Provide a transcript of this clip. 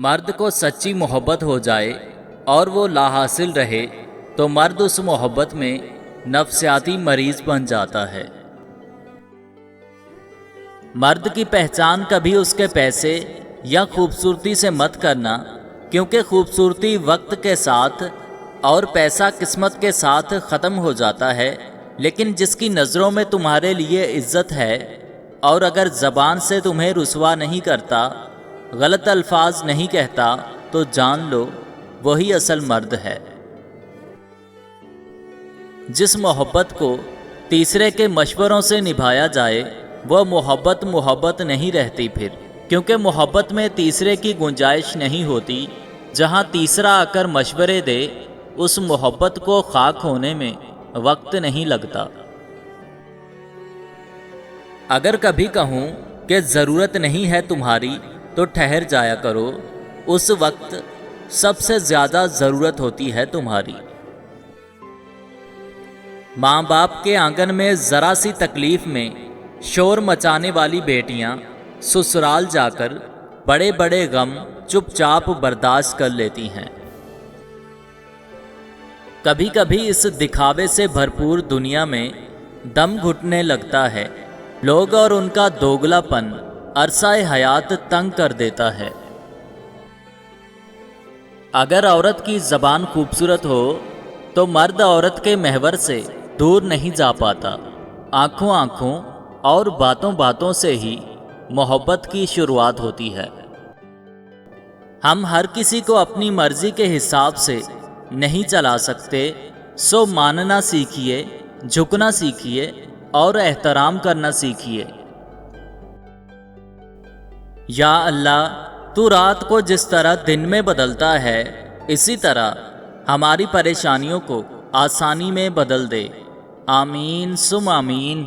مرد کو سچی محبت ہو جائے اور وہ لا حاصل رہے تو مرد اس محبت میں نفسیاتی مریض بن جاتا ہے۔ مرد کی پہچان کبھی اس کے پیسے یا خوبصورتی سے مت کرنا، کیونکہ خوبصورتی وقت کے ساتھ اور پیسہ قسمت کے ساتھ ختم ہو جاتا ہے، لیکن جس کی نظروں میں تمہارے لیے عزت ہے اور اگر زبان سے تمہیں رسوا نہیں کرتا، غلط الفاظ نہیں کہتا، تو جان لو وہی اصل مرد ہے۔ جس محبت کو تیسرے کے مشوروں سے نبھایا جائے وہ محبت نہیں رہتی پھر، کیونکہ محبت میں تیسرے کی گنجائش نہیں ہوتی۔ جہاں تیسرا آ کر مشورے دے اس محبت کو خاک ہونے میں وقت نہیں لگتا۔ اگر کبھی کہوں کہ ضرورت نہیں ہے تمہاری تو ٹھہر جایا کرو، اس وقت سب سے زیادہ ضرورت ہوتی ہے تمہاری۔ ماں باپ کے آنگن میں ذرا سی تکلیف میں شور مچانے والی بیٹیاں سسرال جا کر بڑے بڑے غم چپ چاپ برداشت کر لیتی ہیں۔ کبھی کبھی اس دکھاوے سے بھرپور دنیا میں دم گھٹنے لگتا ہے، لوگ اور ان کا دوگلا پن عرصہ حیات تنگ کر دیتا ہے۔ اگر عورت کی زبان خوبصورت ہو تو مرد عورت کے محور سے دور نہیں جا پاتا۔ آنکھوں آنکھوں اور باتوں باتوں سے ہی محبت کی شروعات ہوتی ہے۔ ہم ہر کسی کو اپنی مرضی کے حساب سے نہیں چلا سکتے، سو ماننا سیکھیے، جھکنا سیکھیے اور احترام کرنا سیکھیے۔ یا اللہ، تو رات کو جس طرح دن میں بدلتا ہے اسی طرح ہماری پریشانیوں کو آسانی میں بدل دے۔ آمین ثم آمین۔